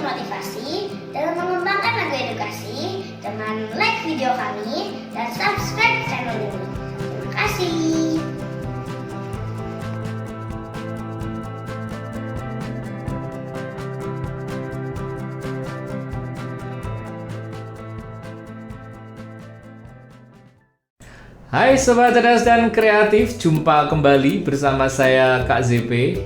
termotivasi dalam mengembangkan lagu edukasi dengan like video kami dan subscribe channel ini. Terima kasih. Hai Sobat Cerdas dan Kreatif, jumpa kembali bersama saya Kak ZP.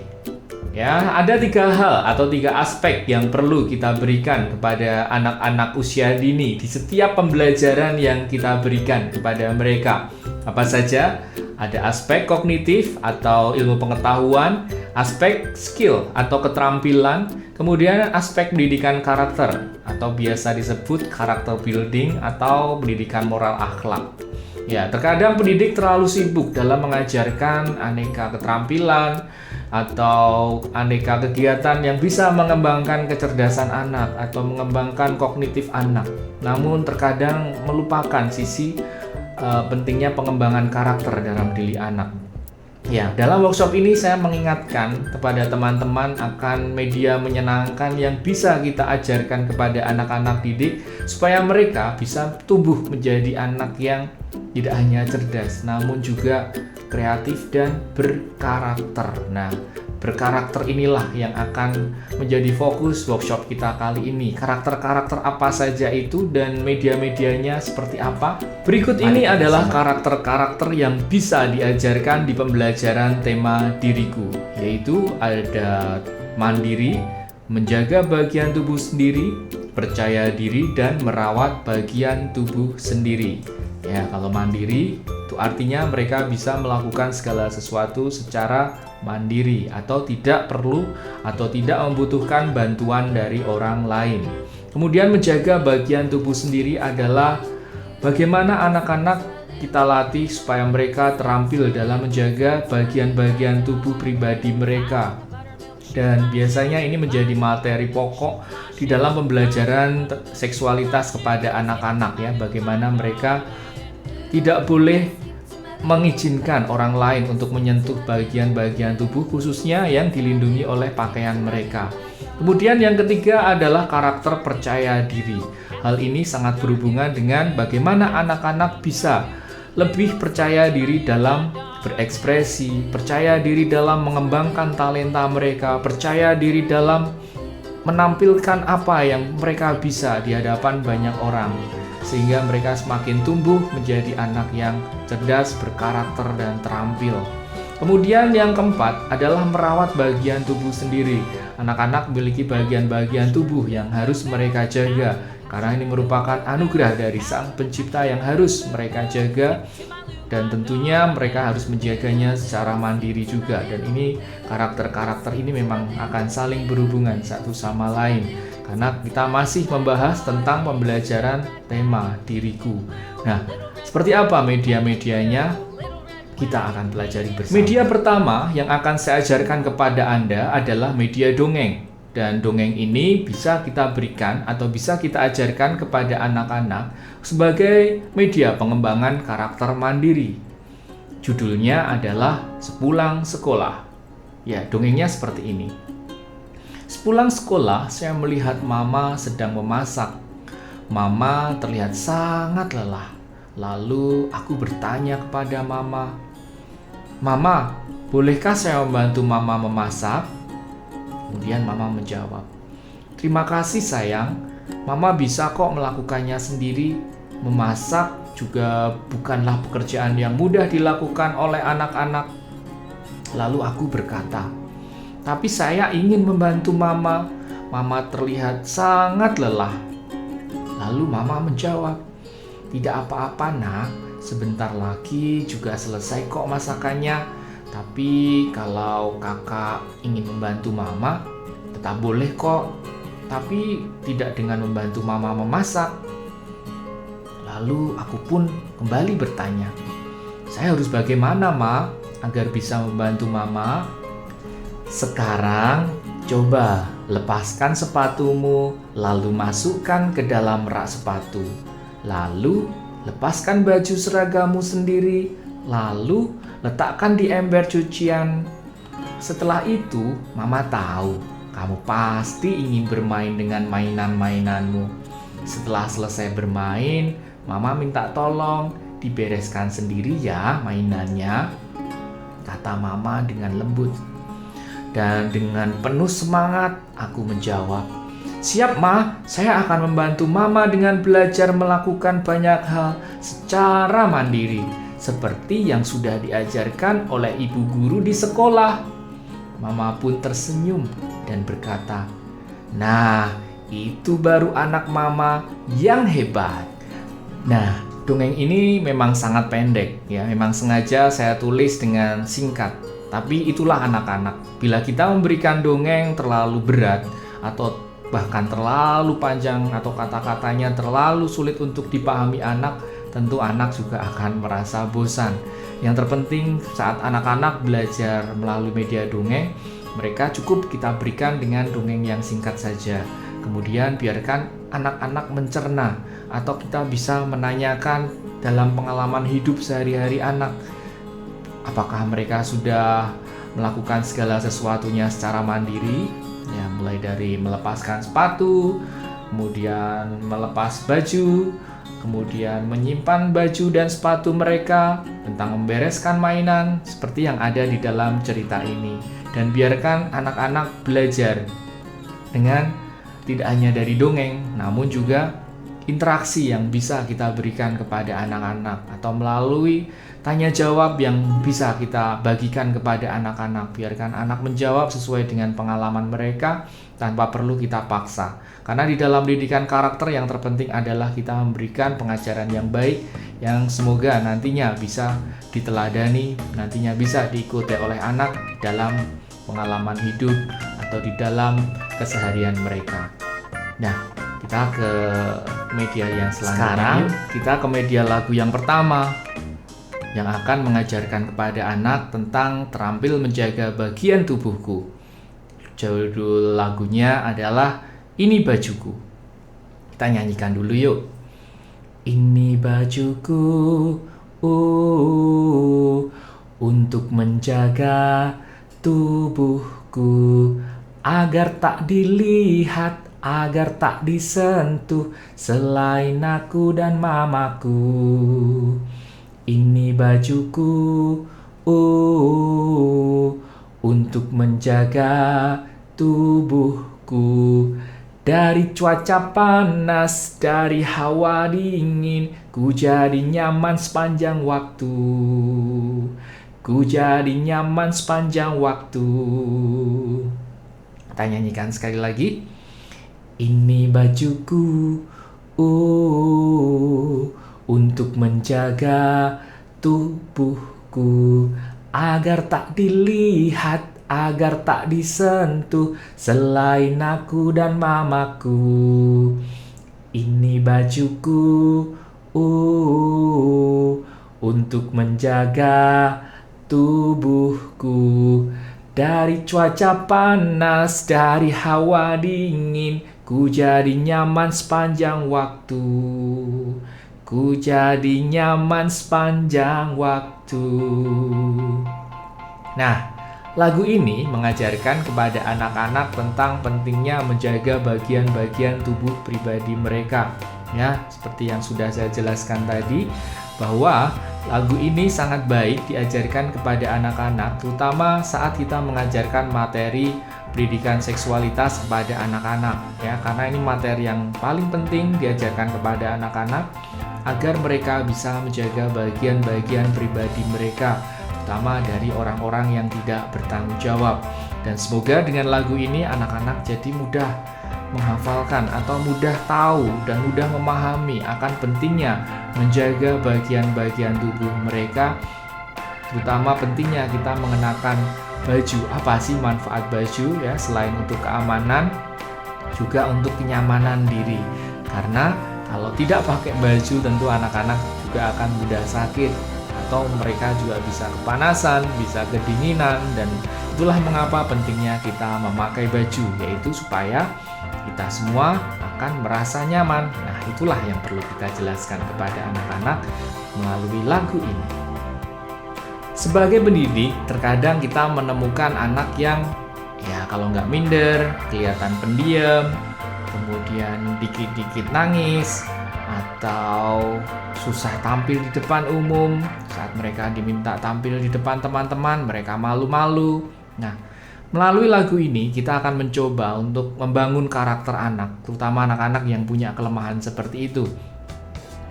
Ya, ada 3 hal atau 3 aspek yang perlu kita berikan kepada anak-anak usia dini di setiap pembelajaran yang kita berikan kepada mereka. Apa saja? Ada aspek kognitif atau ilmu pengetahuan, aspek skill atau keterampilan, kemudian aspek pendidikan karakter atau biasa disebut karakter building atau pendidikan moral akhlak. Ya, terkadang pendidik terlalu sibuk dalam mengajarkan aneka keterampilan atau aneka kegiatan yang bisa mengembangkan kecerdasan anak atau mengembangkan kognitif anak. Namun terkadang melupakan sisi pentingnya pengembangan karakter dalam diri anak. Ya, dalam workshop ini saya mengingatkan kepada teman-teman akan media menyenangkan yang bisa kita ajarkan kepada anak-anak didik supaya mereka bisa tumbuh menjadi anak yang tidak hanya cerdas namun juga kreatif dan berkarakter. Nah, berkarakter inilah yang akan menjadi fokus workshop kita kali ini. Karakter-karakter apa saja itu dan media-medianya seperti apa? Berikut ini adalah karakter-karakter yang bisa diajarkan di pembelajaran tema diriku, yaitu ada mandiri, menjaga bagian tubuh sendiri, percaya diri, dan merawat bagian tubuh sendiri. Ya, kalau mandiri itu artinya mereka bisa melakukan segala sesuatu secara mandiri atau tidak perlu atau tidak membutuhkan bantuan dari orang lain. Kemudian menjaga bagian tubuh sendiri adalah bagaimana anak-anak kita latih supaya mereka terampil dalam menjaga bagian-bagian tubuh pribadi mereka. Dan biasanya ini menjadi materi pokok di dalam pembelajaran seksualitas kepada anak-anak ya, bagaimana mereka tidak boleh mengizinkan orang lain untuk menyentuh bagian-bagian tubuh khususnya yang dilindungi oleh pakaian mereka. Kemudian yang ketiga adalah karakter percaya diri. Hal ini sangat berhubungan dengan bagaimana anak-anak bisa lebih percaya diri dalam berekspresi, percaya diri dalam mengembangkan talenta mereka, percaya diri dalam menampilkan apa yang mereka bisa di hadapan banyak orang, sehingga mereka semakin tumbuh menjadi anak yang cerdas, berkarakter, dan terampil. Kemudian yang keempat adalah merawat bagian tubuh sendiri. Anak-anak memiliki bagian-bagian tubuh yang harus mereka jaga, karena ini merupakan anugerah dari Sang Pencipta yang harus mereka jaga, dan tentunya mereka harus menjaganya secara mandiri juga. Dan ini karakter-karakter ini memang akan saling berhubungan satu sama lain, karena kita masih membahas tentang pembelajaran tema diriku. Nah, seperti apa media-medianya? Kita akan pelajari bersama. Media pertama yang akan saya ajarkan kepada Anda adalah media dongeng. Dan dongeng ini bisa kita berikan atau bisa kita ajarkan kepada anak-anak sebagai media pengembangan karakter mandiri. Judulnya adalah Sepulang Sekolah. Ya, dongengnya seperti ini. Sepulang sekolah, saya melihat Mama sedang memasak. Mama terlihat sangat lelah. Lalu aku bertanya kepada Mama, "Mama, bolehkah saya membantu Mama memasak?" Kemudian Mama menjawab, "Terima kasih sayang, Mama bisa kok melakukannya sendiri. Memasak juga bukanlah pekerjaan yang mudah dilakukan oleh anak-anak." Lalu aku berkata, "Tapi saya ingin membantu Mama. Mama terlihat sangat lelah." Lalu Mama menjawab, "Tidak apa-apa nak, sebentar lagi juga selesai kok masakannya. Tapi kalau kakak ingin membantu Mama, tetap boleh kok. Tapi tidak dengan membantu Mama memasak." Lalu aku pun kembali bertanya, "Saya harus bagaimana, Ma, agar bisa membantu Mama?" "Sekarang coba lepaskan sepatumu, lalu masukkan ke dalam rak sepatu. Lalu lepaskan baju seragamu sendiri, lalu letakkan di ember cucian. Setelah itu, Mama tahu Kamu pasti ingin bermain dengan mainan-mainanmu. Setelah selesai bermain, Mama minta tolong dibereskan sendiri ya mainannya, kata Mama dengan lembut. Dan dengan penuh semangat, aku menjawab, siap Ma, saya akan membantu Mama dengan belajar melakukan banyak hal secara mandiri, seperti yang sudah diajarkan oleh ibu guru di sekolah. Mama pun tersenyum dan berkata, nah, itu baru anak Mama yang hebat. Nah, dongeng ini memang sangat pendek ya, memang sengaja saya tulis dengan singkat. Tapi itulah anak-anak. Bila kita memberikan dongeng terlalu berat atau bahkan terlalu panjang atau kata-katanya terlalu sulit untuk dipahami anak, tentu anak juga akan merasa bosan. Yang terpenting saat anak-anak belajar melalui media dongeng, mereka cukup kita berikan dengan dongeng yang singkat saja. Kemudian biarkan anak-anak mencerna, atau kita bisa menanyakan dalam pengalaman hidup sehari-hari anak. Apakah mereka sudah melakukan segala sesuatunya secara mandiri? Ya, mulai dari melepaskan sepatu, kemudian melepas baju, kemudian menyimpan baju dan sepatu mereka, tentang membereskan mainan seperti yang ada di dalam cerita ini. Dan biarkan anak-anak belajar dengan tidak hanya dari dongeng, namun juga interaksi yang bisa kita berikan kepada anak-anak, atau melalui tanya jawab yang bisa kita bagikan kepada anak-anak. Biarkan anak menjawab sesuai dengan pengalaman mereka tanpa perlu kita paksa. Karena di dalam pendidikan karakter yang terpenting adalah kita memberikan pengajaran yang baik, yang semoga nantinya bisa diteladani, nantinya bisa diikuti oleh anak dalam pengalaman hidup atau di dalam keseharian mereka. Nah, kita ke media yang selanjutnya. Sekarang kita ke media lagu yang pertama, yang akan mengajarkan kepada anak tentang terampil menjaga bagian tubuhku. Judul lagunya adalah Ini Bajuku. Kita nyanyikan dulu yuk. Ini bajuku, untuk menjaga tubuhku, agar tak dilihat, agar tak disentuh selain aku dan mamaku. Ini bajuku, untuk menjaga tubuhku dari cuaca panas, dari hawa dingin. Ku jadi nyaman sepanjang waktu, ku jadi nyaman sepanjang waktu. Kita nyanyikan sekali lagi. Ini bajuku, untuk menjaga tubuhku, agar tak dilihat, agar tak disentuh selain aku dan mamaku. Ini bajuku, untuk menjaga tubuhku dari cuaca panas, dari hawa dingin. Ku jadi nyaman sepanjang waktu, ku jadi nyaman sepanjang waktu. Nah, lagu ini mengajarkan kepada anak-anak tentang pentingnya menjaga bagian-bagian tubuh pribadi mereka. Ya, seperti yang sudah saya jelaskan tadi, bahwa lagu ini sangat baik diajarkan kepada anak-anak, terutama saat kita mengajarkan materi pendidikan seksualitas kepada anak-anak, ya, karena ini materi yang paling penting diajarkan kepada anak-anak agar mereka bisa menjaga bagian-bagian pribadi mereka, terutama dari orang-orang yang tidak bertanggung jawab. Dan semoga dengan lagu ini anak-anak jadi mudah menghafalkan atau mudah tahu dan mudah memahami akan pentingnya menjaga bagian-bagian tubuh mereka, terutama pentingnya kita mengenakan baju. Apa sih manfaat baju, ya, selain untuk keamanan juga untuk kenyamanan diri. Karena kalau tidak pakai baju tentu anak-anak juga akan mudah sakit, atau mereka juga bisa kepanasan, bisa kedinginan. Dan itulah mengapa pentingnya kita memakai baju, yaitu supaya kita semua akan merasa nyaman. Nah, itulah yang perlu kita jelaskan kepada anak-anak melalui lagu ini. Sebagai pendidik, terkadang kita menemukan anak yang Ya, kalau nggak minder, kelihatan pendiam, kemudian dikit-dikit nangis, atau susah tampil di depan umum. Saat mereka diminta tampil di depan teman-teman, mereka malu-malu. Nah, melalui lagu ini kita akan mencoba untuk membangun karakter anak, terutama anak-anak yang punya kelemahan seperti itu.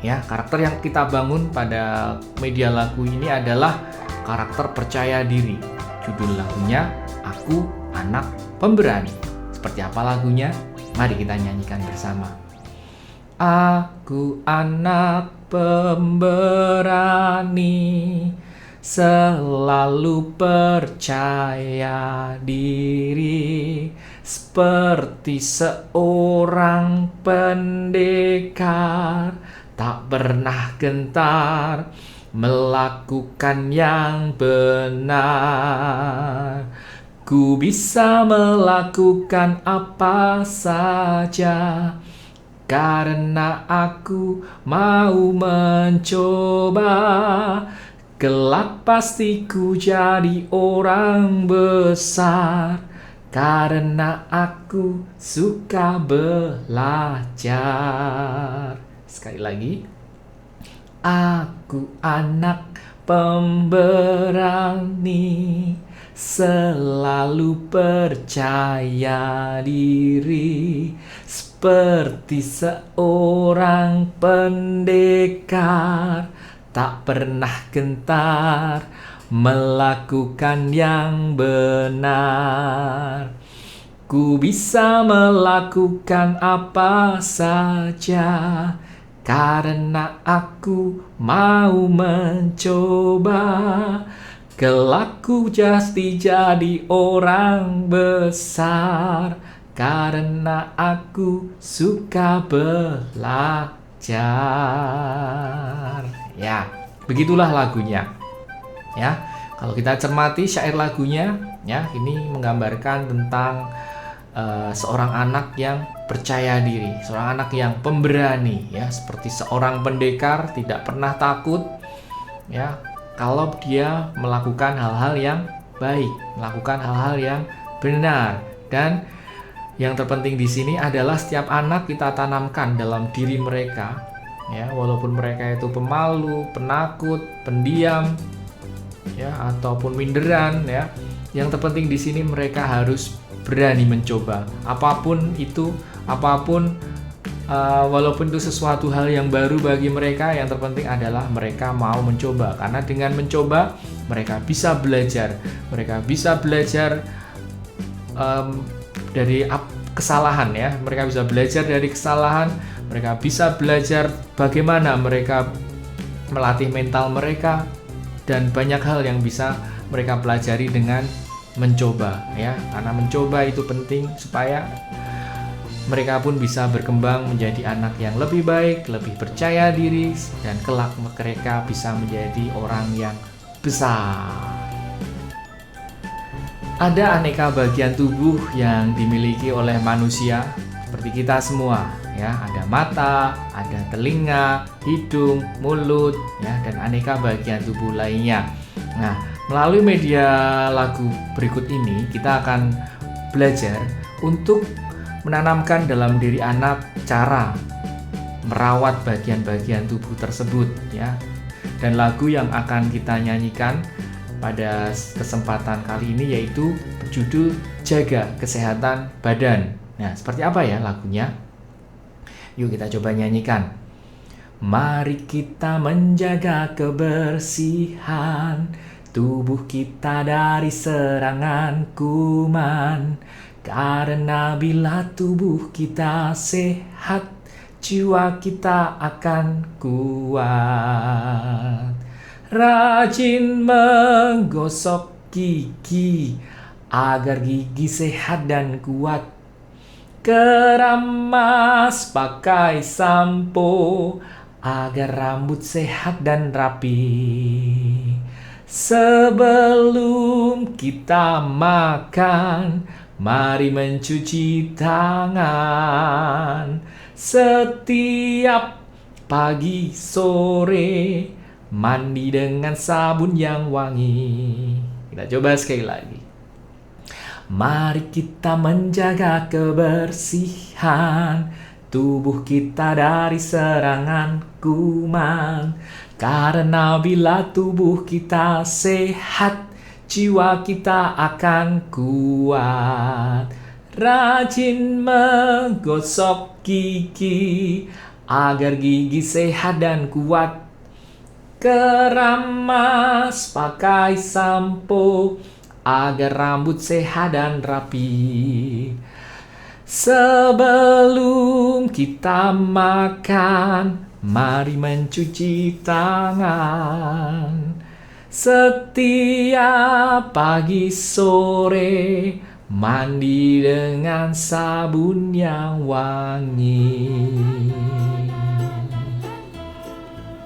Ya, karakter yang kita bangun pada media lagu ini adalah karakter percaya diri. Judul lagunya Aku Anak Pemberani. Seperti apa lagunya? Mari kita nyanyikan bersama. Aku anak pemberani, selalu percaya diri, seperti seorang pendekar, tak pernah gentar melakukan yang benar. Ku bisa melakukan apa saja, karena aku mau mencoba. Kelak pasti ku jadi orang besar, karena aku suka belajar. Sekali lagi. Aku anak pemberani, selalu percaya diri, seperti seorang pendekar, tak pernah gentar melakukan yang benar. Ku bisa melakukan apa saja, karena aku mau mencoba. Kelak ku pasti jadi orang besar, karena aku suka belajar. Ya, begitulah lagunya. Ya, kalau kita cermati syair lagunya, ya, ini menggambarkan tentang seorang anak yang percaya diri, seorang anak yang pemberani, ya, seperti seorang pendekar, tidak pernah takut, ya, kalau dia melakukan hal-hal yang baik, melakukan hal-hal yang benar. Dan yang terpenting di sini adalah setiap anak kita tanamkan dalam diri mereka, ya, walaupun mereka itu pemalu, penakut, pendiam, ya, ataupun minderan, ya. Yang terpenting di sini mereka harus berani mencoba apapun itu, walaupun itu sesuatu hal yang baru bagi mereka. Yang terpenting adalah mereka mau mencoba, karena dengan mencoba mereka bisa belajar, dari kesalahan, ya, mereka bisa belajar dari kesalahan, mereka bisa belajar bagaimana mereka melatih mental mereka, dan banyak hal yang bisa mereka pelajari dengan mencoba, ya, karena mencoba itu penting supaya mereka pun bisa berkembang menjadi anak yang lebih baik, lebih percaya diri, dan kelak mereka bisa menjadi orang yang besar. Ada aneka bagian tubuh yang dimiliki oleh manusia seperti kita semua, ya, ada mata, ada telinga, hidung, mulut, ya, dan aneka bagian tubuh lainnya. Nah, melalui media lagu berikut ini kita akan belajar untuk menanamkan dalam diri anak cara merawat bagian-bagian tubuh tersebut, ya. Dan lagu yang akan kita nyanyikan pada kesempatan kali ini yaitu berjudul Jaga Kesehatan Badan. Nah, seperti apa ya lagunya? Yuk kita coba nyanyikan. Mari kita menjaga kebersihan tubuh kita dari serangan kuman, karena bila tubuh kita sehat, jiwa kita akan kuat. Rajin menggosok gigi agar gigi sehat dan kuat. Keramas pakai sampo agar rambut sehat dan rapi. Sebelum kita makan, mari mencuci tangan. Setiap pagi sore, mandi dengan sabun yang wangi. Kita coba sekali lagi. Mari kita menjaga kebersihan tubuh kita dari serangan kuman. Karena bila tubuh kita sehat, jiwa kita akan kuat. Rajin menggosok gigi agar gigi sehat dan kuat. Keramas pakai sampo agar rambut sehat dan rapi. Sebelum kita makan, mari mencuci tangan. Setiap pagi sore, mandi dengan sabun yang wangi.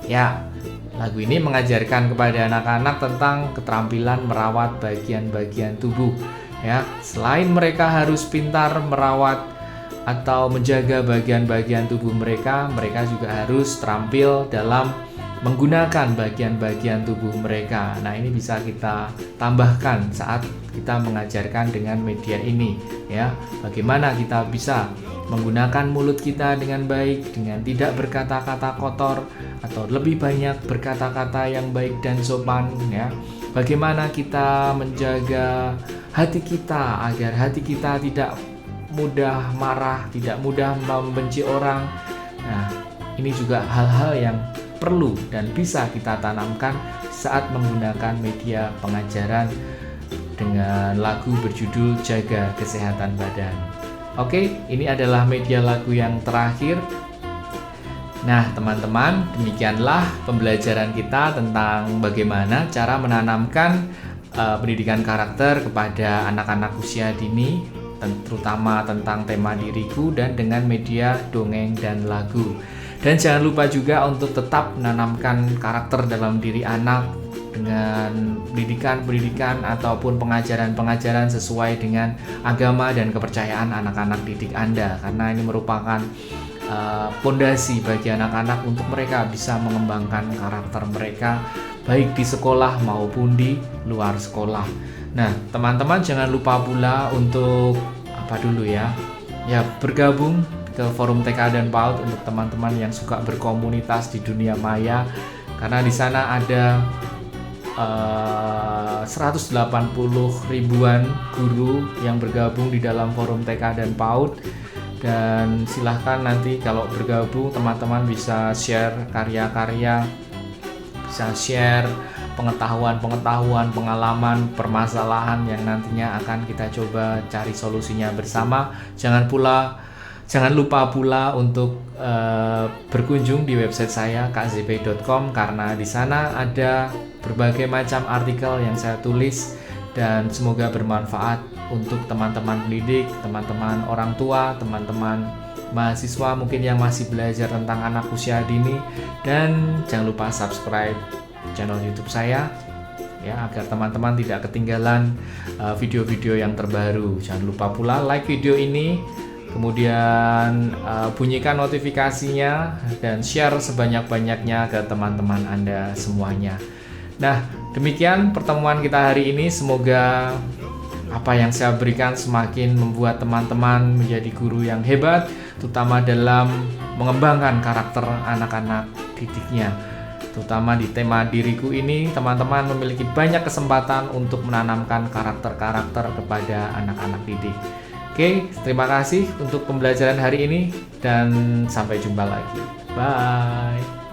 Ya, lagu ini mengajarkan kepada anak-anak tentang keterampilan merawat bagian-bagian tubuh. Ya, selain mereka harus pintar merawat atau menjaga bagian-bagian tubuh mereka, mereka juga harus terampil dalam menggunakan bagian-bagian tubuh mereka. Nah, ini bisa kita tambahkan saat kita mengajarkan dengan media ini, ya. Bagaimana kita bisa menggunakan mulut kita dengan baik, dengan tidak berkata-kata kotor atau lebih banyak berkata-kata yang baik dan sopan, ya. Bagaimana kita menjaga hati kita agar hati kita tidak mudah marah, tidak mudah membenci orang. Nah, ini juga hal-hal yang perlu dan bisa kita tanamkan saat menggunakan media pengajaran dengan lagu berjudul Jaga Kesehatan Badan. Oke, ini adalah media lagu yang terakhir. Nah, teman-teman, demikianlah pembelajaran kita tentang bagaimana cara menanamkan pendidikan karakter kepada anak-anak usia dini, terutama tentang tema diriku dan dengan media dongeng dan lagu. Dan jangan lupa juga untuk tetap menanamkan karakter dalam diri anak dengan pendidikan ataupun pengajaran-pengajaran sesuai dengan agama dan kepercayaan anak-anak didik Anda, karena ini merupakan pondasi bagi anak-anak untuk mereka bisa mengembangkan karakter mereka baik di sekolah maupun di luar sekolah. Nah, teman-teman jangan lupa pula untuk bergabung ke forum TK dan PAUD untuk teman-teman yang suka berkomunitas di dunia maya, karena di sana ada 180 ribuan guru yang bergabung di dalam forum TK dan PAUD. Dan silahkan nanti kalau bergabung teman-teman bisa share karya-karya, bisa share pengetahuan, pengalaman, permasalahan yang nantinya akan kita coba cari solusinya bersama. Jangan lupa pula untuk berkunjung di website saya kzp.com, karena di sana ada berbagai macam artikel yang saya tulis dan semoga bermanfaat untuk teman-teman pendidik, teman-teman orang tua, teman-teman mahasiswa mungkin yang masih belajar tentang anak usia dini. Dan jangan lupa subscribe channel YouTube saya, ya, agar teman-teman tidak ketinggalan video-video yang terbaru. Jangan lupa pula like video ini, kemudian bunyikan notifikasinya dan share sebanyak-banyaknya ke teman-teman Anda semuanya. Nah, demikian pertemuan kita hari ini. Semoga apa yang saya berikan semakin membuat teman-teman menjadi guru yang hebat, terutama dalam mengembangkan karakter anak-anak didiknya. Terutama di tema diriku ini, teman-teman memiliki banyak kesempatan untuk menanamkan karakter-karakter kepada anak-anak didik. Oke, terima kasih untuk pembelajaran hari ini dan sampai jumpa lagi. Bye.